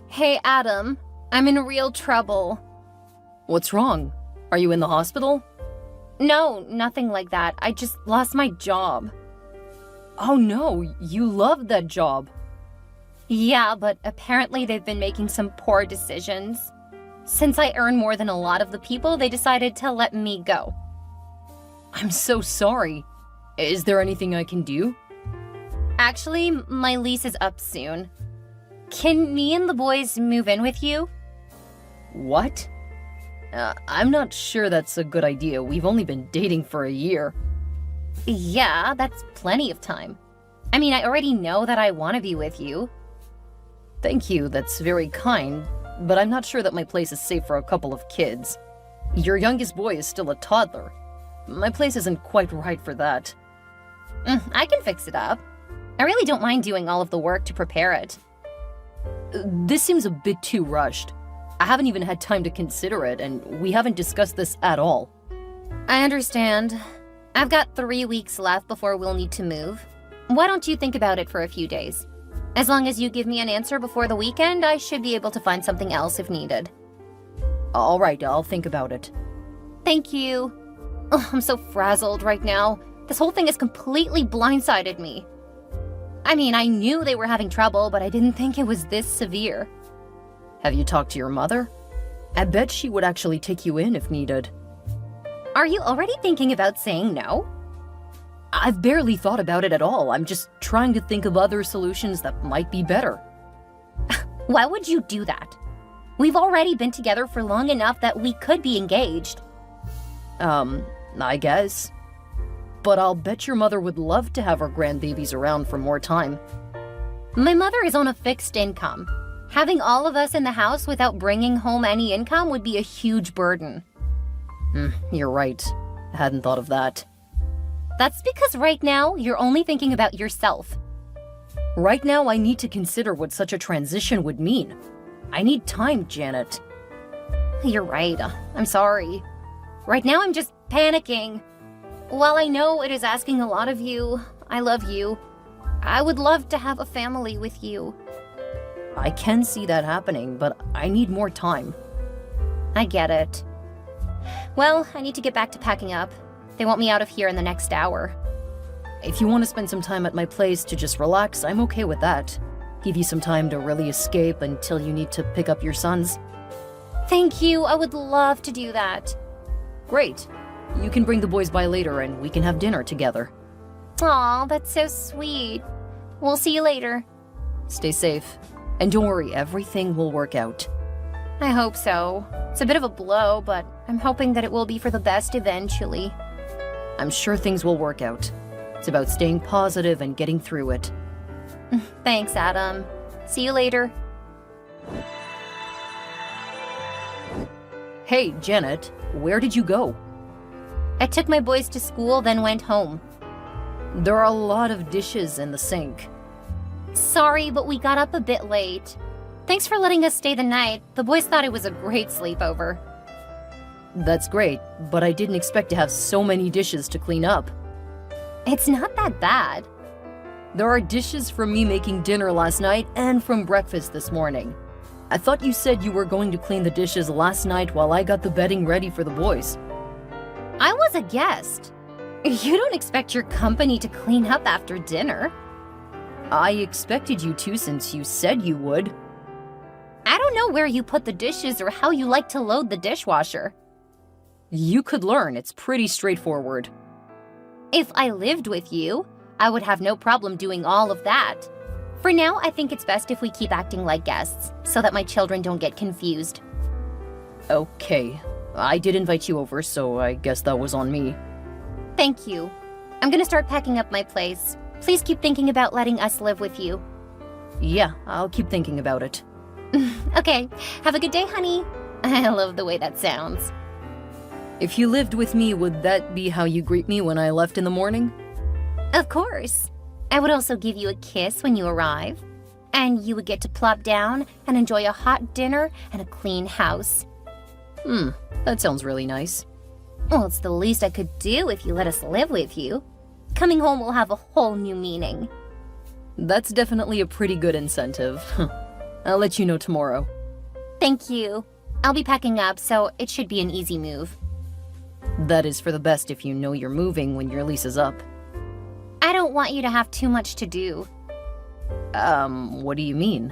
Hey, Adam. I'm in real trouble. What's wrong? Are you in the hospital? No, nothing like that. I just lost my job. Oh no, you loved that job. Yeah, but apparently they've been making some poor decisions. Since I earn more than a lot of the people, they decided to let me go. I'm so sorry. Is there anything I can do? Actually, my lease is up soon. Can me and the boys move in with you? What? I'm not sure that's a good idea. We've only been dating for a year. Yeah, that's plenty of time. I mean, I already know that I want to be with you. Thank you, that's very kind, but I'm not sure that my place is safe for a couple of kids. Your youngest boy is still a toddler. My place isn't quite right for that. I can fix it up. I really don't mind doing all of the work to prepare it. This seems a bit too rushed. I haven't even had time to consider it, and we haven't discussed this at all. I understand. I've got 3 weeks left before we'll need to move. Why don't you think about it for a few days? As long as you give me an answer before the weekend, I should be able to find something else if needed. All right, I'll think about it. Thank you. Oh, I'm so frazzled right now. This whole thing has completely blindsided me. I mean, I knew they were having trouble, but I didn't think it was this severe. Have you talked to your mother? I bet she would actually take you in if needed. Are you already thinking about saying no? I've barely thought about it at all. I'm just trying to think of other solutions that might be better. Why would you do that? We've already been together for long enough that we could be engaged. I guess. But I'll bet your mother would love to have her grandbabies around for more time. My mother is on a fixed income. Having all of us in the house without bringing home any income would be a huge burden. You're right. I hadn't thought of that. That's because right now, you're only thinking about yourself. Right now, I need to consider what such a transition would mean. I need time, Janet. You're right. I'm sorry. Right now, I'm just panicking. While I know it is asking a lot of you, I love you. I would love to have a family with you. I can see that happening, but I need more time. I get it. Well, I need to get back to packing up. They want me out of here in the next hour. If you want to spend some time at my place to just relax, I'm okay with that. Give you some time to really escape until you need to pick up your sons. Thank you. I would love to do that. Great. You can bring the boys by later and we can have dinner together. Aw, that's so sweet. We'll see you later. Stay safe. And don't worry, everything will work out. I hope so. It's a bit of a blow, but I'm hoping that it will be for the best eventually. I'm sure things will work out. It's about staying positive and getting through it. Thanks, Adam. See you later. Hey, Janet, where did you go? I took my boys to school, then went home. There are a lot of dishes in the sink. Sorry, but we got up a bit late. Thanks for letting us stay the night. The boys thought it was a great sleepover. That's great, but I didn't expect to have so many dishes to clean up. It's not that bad. There are dishes from me making dinner last night and from breakfast this morning. I thought you said you were going to clean the dishes last night while I got the bedding ready for the boys. I was a guest. You don't expect your company to clean up after dinner. I expected you to since you said you would. I don't know where you put the dishes or how you like to load the dishwasher. You could learn, it's pretty straightforward. If I lived with you, I would have no problem doing all of that. For now, I think it's best if we keep acting like guests, so that my children don't get confused. Okay. I did invite you over, so I guess that was on me. Thank you. I'm gonna start packing up my place. Please keep thinking about letting us live with you. Yeah, I'll keep thinking about it. Okay, have a good day, honey. I love the way that sounds. If you lived with me, would that be how you greet me when I left in the morning? Of course. I would also give you a kiss when you arrive. And you would get to plop down and enjoy a hot dinner and a clean house. That sounds really nice. Well, it's the least I could do if you let us live with you. Coming home will have a whole new meaning. That's definitely a pretty good incentive. I'll let you know tomorrow. Thank you. I'll be packing up, so it should be an easy move. That is for the best if you know you're moving when your lease is up. I don't want you to have too much to do. What do you mean?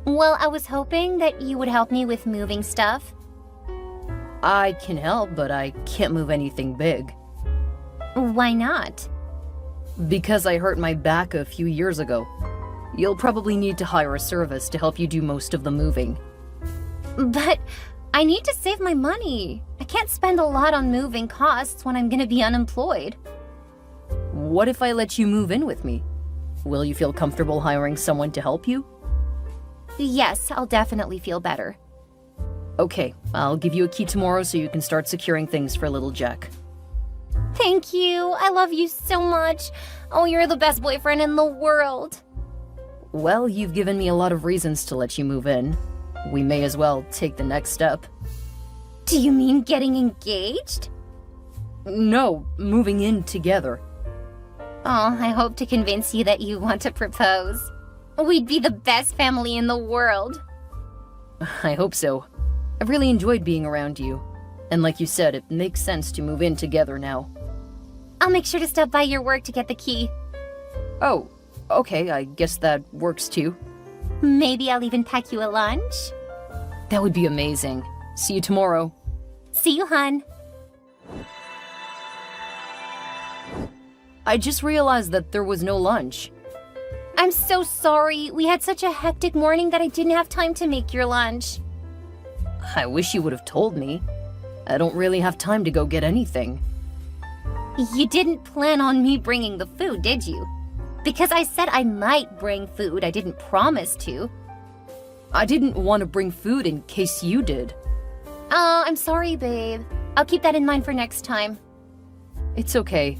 Well, I was hoping that you would help me with moving stuff. I can help, but I can't move anything big. Why not? Because I hurt my back a few years ago. You'll probably need to hire a service to help you do most of the moving. But I need to save my money. I can't spend a lot on moving costs when I'm gonna be unemployed. What if I let you move in with me? Will you feel comfortable hiring someone to help you? Yes, I'll definitely feel better. Okay, I'll give you a key tomorrow so you can start securing things for little Jack. Thank you. I love you so much. Oh, you're the best boyfriend in the world. Well, you've given me a lot of reasons to let you move in. We may as well take the next step. Do you mean getting engaged? No, moving in together. Oh, I hope to convince you that you want to propose. We'd be the best family in the world. I hope so. I've really enjoyed being around you. And like you said, it makes sense to move in together now. I'll make sure to stop by your work to get the key. Oh, okay, I guess that works too. Maybe I'll even pack you a lunch. That would be amazing. See you tomorrow. See you, hun. I just realized that there was no lunch. I'm so sorry. We had such a hectic morning that I didn't have time to make your lunch. I wish you would have told me. I don't really have time to go get anything. You didn't plan on me bringing the food, did you? Because I said I might bring food, I didn't promise to. I didn't want to bring food in case you did. I'm sorry, babe. I'll keep that in mind for next time. It's okay.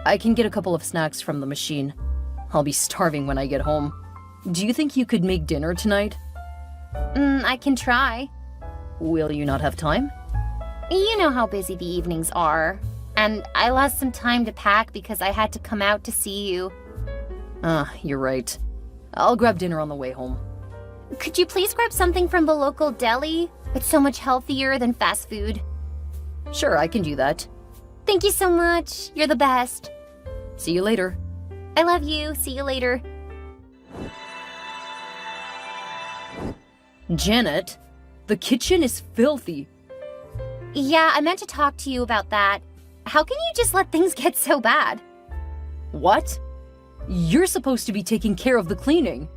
I can get a couple of snacks from the machine. I'll be starving when I get home. Do you think you could make dinner tonight? I can try. Will you not have time? You know how busy the evenings are. And I lost some time to pack because I had to come out to see you. You're right. I'll grab dinner on the way home. Could you please grab something from the local deli? It's so much healthier than fast food. Sure, I can do that. Thank you so much. You're the best. See you later. I love you. See you later. Janet, the kitchen is filthy. Yeah, I meant to talk to you about that. How can you just let things get so bad? What? You're supposed to be taking care of the cleaning.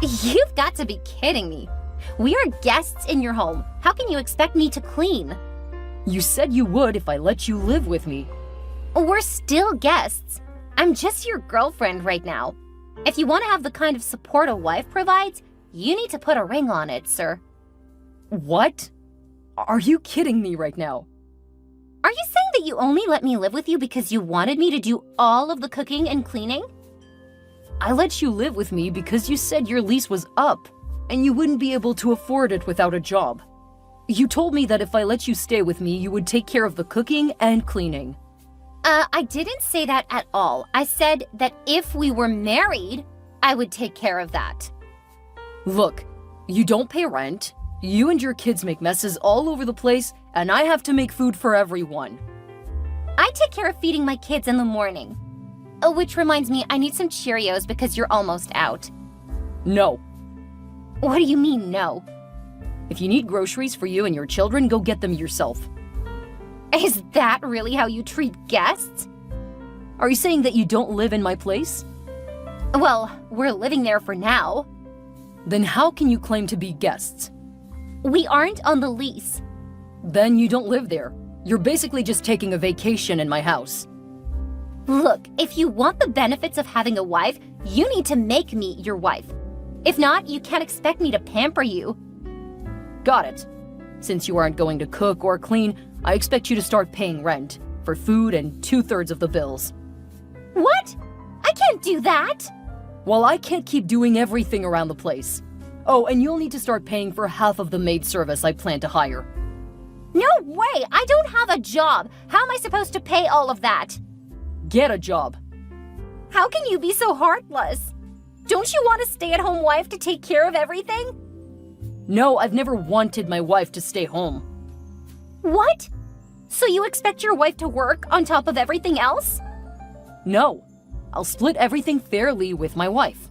You've got to be kidding me. We are guests in your home. How can you expect me to clean? You said you would if I let you live with me. We're still guests. I'm just your girlfriend right now. If you want to have the kind of support a wife provides, you need to put a ring on it, sir. What? Are you kidding me right now? Are you saying that you only let me live with you because you wanted me to do all of the cooking and cleaning? I let you live with me because you said your lease was up, and you wouldn't be able to afford it without a job. You told me that if I let you stay with me, you would take care of the cooking and cleaning. I didn't say that at all. I said that if we were married, I would take care of that. Look, you don't pay rent, you and your kids make messes all over the place, and I have to make food for everyone. I take care of feeding my kids in the morning. Oh, which reminds me, I need some Cheerios because you're almost out. No. What do you mean, no? If you need groceries for you and your children, go get them yourself. Is that really how you treat guests? Are you saying that you don't live in my place? Well, we're living there for now. Then how can you claim to be guests? We aren't on the lease. Then you don't live there. You're basically just taking a vacation in my house. Look, if you want the benefits of having a wife, you need to make me your wife. If not, you can't expect me to pamper you. Got it. Since you aren't going to cook or clean, I expect you to start paying rent for food and 2/3 of the bills. What? I can't do that! Well, I can't keep doing everything around the place. Oh, and you'll need to start paying for half of the maid service I plan to hire. No way! I don't have a job! How am I supposed to pay all of that? Get a job. How can you be so heartless? Don't you want a stay-at-home wife to take care of everything? No, I've never wanted my wife to stay home. What? So you expect your wife to work on top of everything else? No, I'll split everything fairly with my wife.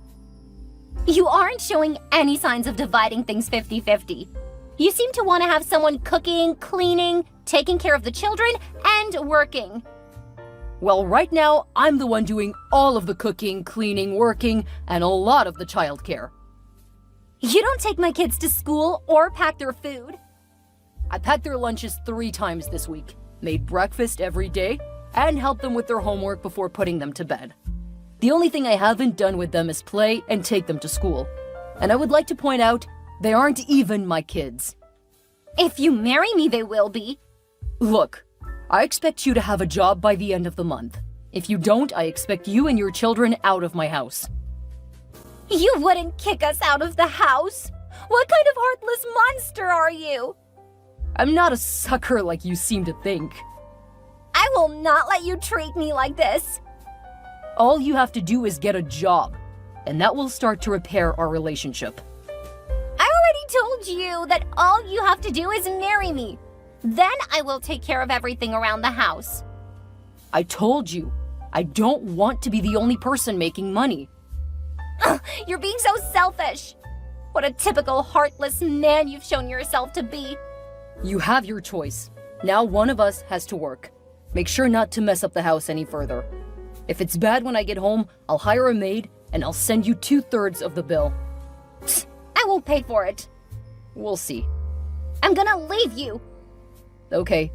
You aren't showing any signs of dividing things 50-50. You seem to want to have someone cooking, cleaning, taking care of the children, and working. Well, right now, I'm the one doing all of the cooking, cleaning, working, and a lot of the childcare. You don't take my kids to school or pack their food. I packed their lunches 3 times this week, made breakfast every day, and helped them with their homework before putting them to bed. The only thing I haven't done with them is play and take them to school. And I would like to point out, they aren't even my kids. If you marry me, they will be. Look, I expect you to have a job by the end of the month. If you don't, I expect you and your children out of my house. You wouldn't kick us out of the house? What kind of heartless monster are you? I'm not a sucker like you seem to think. I will not let you treat me like this. All you have to do is get a job, and that will start to repair our relationship. I already told you that all you have to do is marry me. Then I will take care of everything around the house. I told you, I don't want to be the only person making money. You're being so selfish. What a typical heartless man you've shown yourself to be. You have your choice. Now one of us has to work. Make sure not to mess up the house any further. If it's bad when I get home, I'll hire a maid and I'll send you 2/3 of the bill. I won't pay for it. We'll see. I'm gonna leave you. Okay.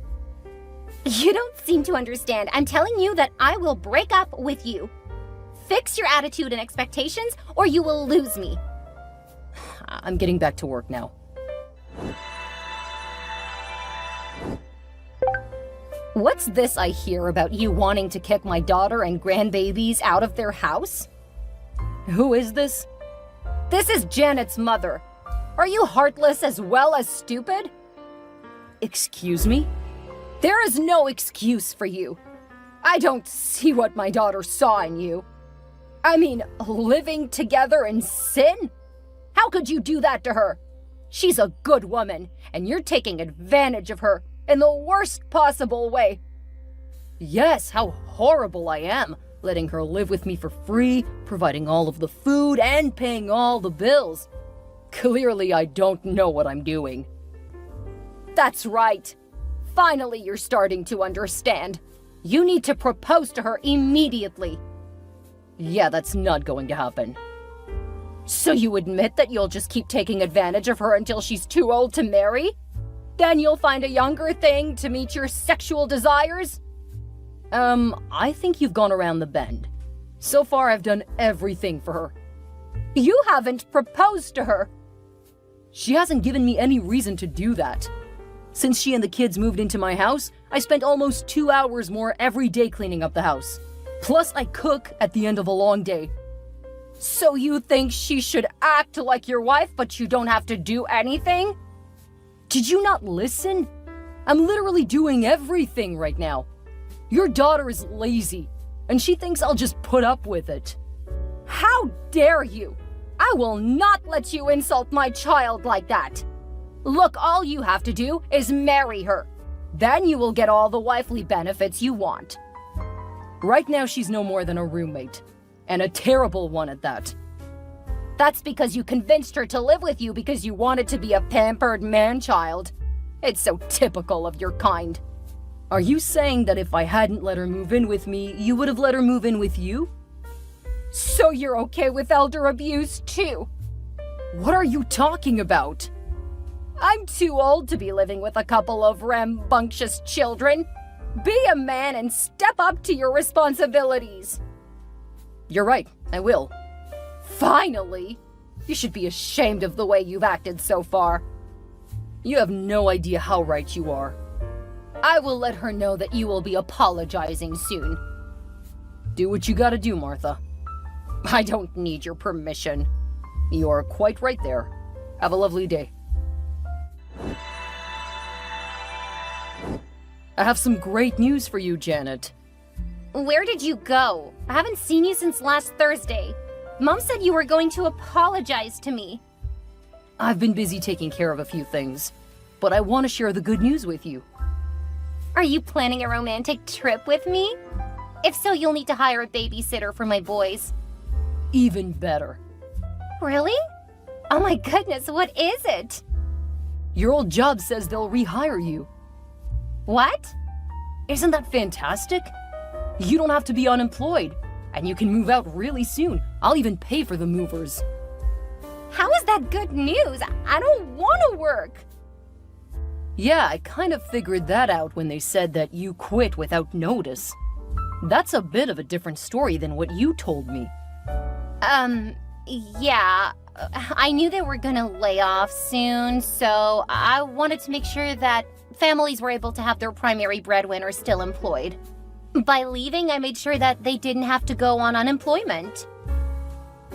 You don't seem to understand. I'm telling you that I will break up with you. Fix your attitude and expectations, or you will lose me. I'm getting back to work now. What's this I hear about you wanting to kick my daughter and grandbabies out of their house? Who is this? This is Janet's mother. Are you heartless as well as stupid? Excuse me? There is no excuse for you. I don't see what my daughter saw in you. I mean, living together in sin? How could you do that to her? She's a good woman, and you're taking advantage of her in the worst possible way. Yes, how horrible I am, letting her live with me for free, providing all of the food, and paying all the bills. Clearly, I don't know what I'm doing. That's right. Finally, you're starting to understand. You need to propose to her immediately. Yeah, that's not going to happen. So you admit that you'll just keep taking advantage of her until she's too old to marry? Then you'll find a younger thing to meet your sexual desires? I think you've gone around the bend. So far, I've done everything for her. You haven't proposed to her. She hasn't given me any reason to do that. Since she and the kids moved into my house, I spent almost 2 hours more every day cleaning up the house. Plus, I cook at the end of a long day. So you think she should act like your wife, but you don't have to do anything? Did you not listen? I'm literally doing everything right now. Your daughter is lazy, and she thinks I'll just put up with it. How dare you! I will not let you insult my child like that. Look, all you have to do is marry her. Then you will get all the wifely benefits you want. Right now, she's no more than a roommate, and a terrible one at that. That's because you convinced her to live with you because you wanted to be a pampered man-child. It's so typical of your kind. Are you saying that if I hadn't let her move in with me, you would have let her move in with you? So you're okay with elder abuse, too? What are you talking about? I'm too old to be living with a couple of rambunctious children. Be a man and step up to your responsibilities. You're right, I will. Finally! You should be ashamed of the way you've acted so far. You have no idea how right you are. I will let her know that you will be apologizing soon. Do what you gotta do, Martha. I don't need your permission. You're quite right there. Have a lovely day. I have some great news for you, Janet. Where did you go? I haven't seen you since last Thursday. Mom said you were going to apologize to me. I've been busy taking care of a few things, but I want to share the good news with you. Are you planning a romantic trip with me? If so, you'll need to hire a babysitter for my boys. Even better. Really? Oh my goodness, what is it? Your old job says they'll rehire you. What? Isn't that fantastic? You don't have to be unemployed, and you can move out really soon. I'll even pay for the movers. How is that good news? I don't want to work. Yeah, I kind of figured that out when they said that you quit without notice. That's a bit of a different story than what you told me. Yeah. I knew they were gonna lay off soon, so I wanted to make sure that families were able to have their primary breadwinner still employed. By leaving, I made sure that they didn't have to go on unemployment.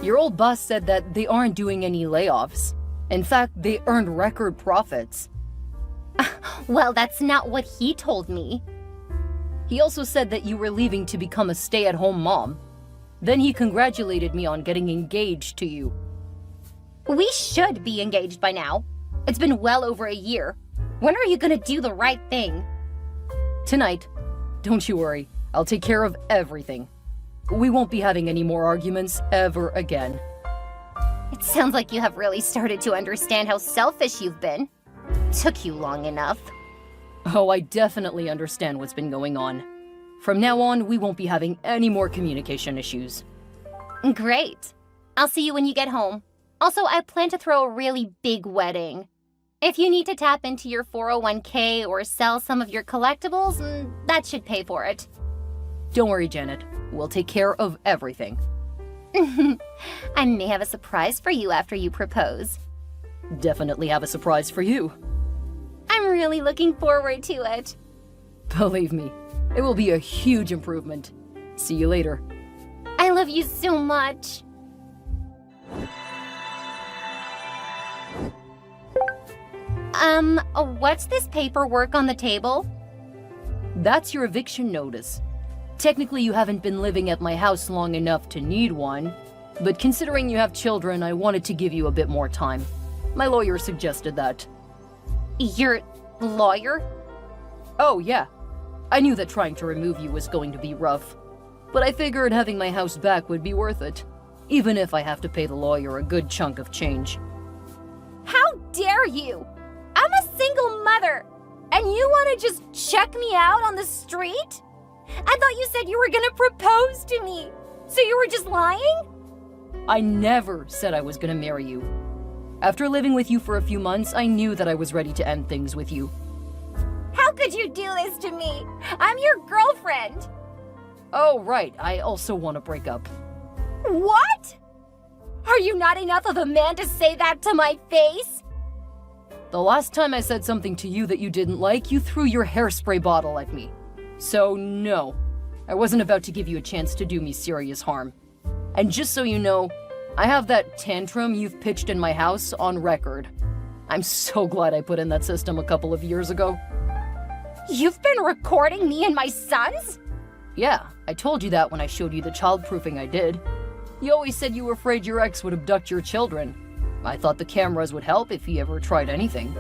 Your old boss said that they aren't doing any layoffs. In fact, they earned record profits. Well, that's not what he told me. He also said that you were leaving to become a stay-at-home mom. Then he congratulated me on getting engaged to you. We should be engaged by now. It's been well over a year. When are you gonna do the right thing? Tonight. Don't you worry. I'll take care of everything. We won't be having any more arguments ever again. It sounds like you have really started to understand how selfish you've been. Took you long enough. Oh, I definitely understand what's been going on. From now on, we won't be having any more communication issues. Great. I'll see you when you get home. Also, I plan to throw a really big wedding. If you need to tap into your 401k or sell some of your collectibles, that should pay for it. Don't worry, Janet. We'll take care of everything. I may have a surprise for you after you propose. Definitely have a surprise for you. I'm really looking forward to it. Believe me, it will be a huge improvement. See you later. I love you so much. What's this paperwork on the table? That's your eviction notice. Technically, you haven't been living at my house long enough to need one, but considering you have children, I wanted to give you a bit more time. My lawyer suggested that. Your lawyer? Oh, yeah. I knew that trying to remove you was going to be rough, but I figured having my house back would be worth it, even if I have to pay the lawyer a good chunk of change. How dare you! I'm a single mother, and you want to just check me out on the street? I thought you said you were gonna propose to me, so you were just lying? I never said I was gonna marry you. After living with you for a few months, I knew that I was ready to end things with you. How could you do this to me? I'm your girlfriend. Oh, right. I also want to break up. What? Are you not enough of a man to say that to my face? The last time I said something to you that you didn't like, you threw your hairspray bottle at me. So, no. I wasn't about to give you a chance to do me serious harm. And just so you know, I have that tantrum you've pitched in my house on record. I'm so glad I put in that system a couple of years ago. You've been recording me and my sons? Yeah, I told you that when I showed you the childproofing I did. You always said you were afraid your ex would abduct your children. I thought the cameras would help if he ever tried anything.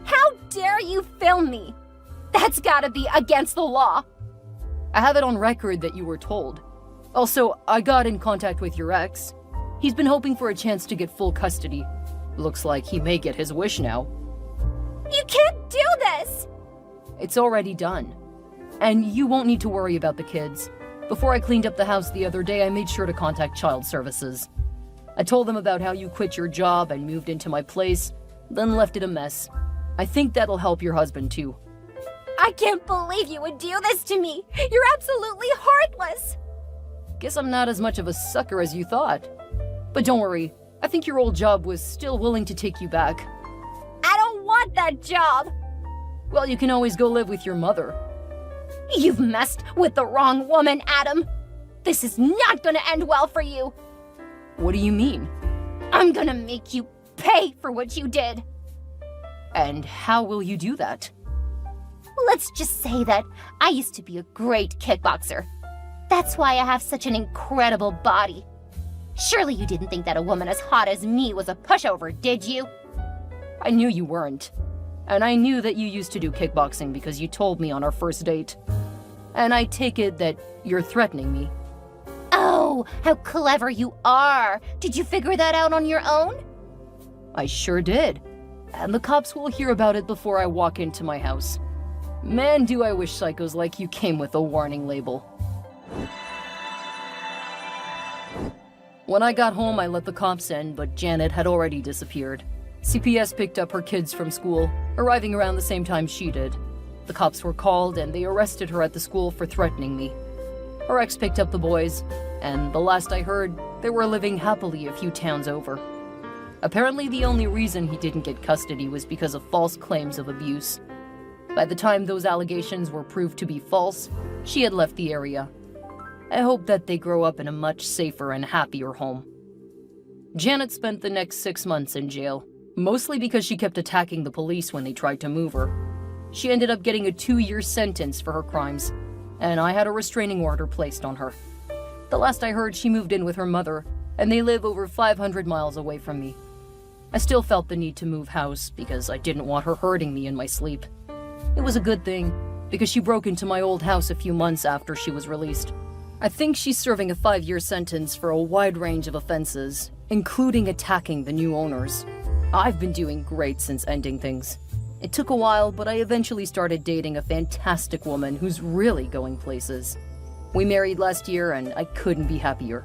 How dare you film me? That's gotta be against the law. I have it on record that you were told. Also, I got in contact with your ex. He's been hoping for a chance to get full custody. Looks like he may get his wish now. You can't do this! It's already done. And you won't need to worry about the kids. Before I cleaned up the house the other day, I made sure to contact child services. I told them about how you quit your job and moved into my place, then left it a mess. I think that'll help your husband too. I can't believe you would do this to me! You're absolutely heartless! Guess I'm not as much of a sucker as you thought. But don't worry, I think your old job was still willing to take you back. I don't want that job! Well, you can always go live with your mother. You've messed with the wrong woman, Adam! This is not gonna end well for you! What do you mean? I'm gonna make you pay for what you did! And how will you do that? Let's just say that I used to be a great kickboxer. That's why I have such an incredible body. Surely you didn't think that a woman as hot as me was a pushover, did you? I knew you weren't. And I knew that you used to do kickboxing because you told me on our first date. And I take it that you're threatening me. Oh, how clever you are! Did you figure that out on your own? I sure did. And the cops will hear about it before I walk into my house. Man, do I wish psychos like you came with a warning label. When I got home, I let the cops in, but Janet had already disappeared. CPS picked up her kids from school, arriving around the same time she did. The cops were called, and they arrested her at the school for threatening me. Her ex picked up the boys, and the last I heard, they were living happily a few towns over. Apparently, the only reason he didn't get custody was because of false claims of abuse. By the time those allegations were proved to be false, she had left the area. I hope that they grow up in a much safer and happier home. Janet spent the next 6 months in jail, mostly because she kept attacking the police when they tried to move her. She ended up getting a 2-year sentence for her crimes, and I had a restraining order placed on her. The last I heard, she moved in with her mother, and they live over 500 miles away from me. I still felt the need to move house because I didn't want her hurting me in my sleep. It was a good thing, because she broke into my old house a few months after she was released. I think she's serving a 5-year sentence for a wide range of offenses, including attacking the new owners. I've been doing great since ending things. It took a while, but I eventually started dating a fantastic woman who's really going places. We married last year, and I couldn't be happier.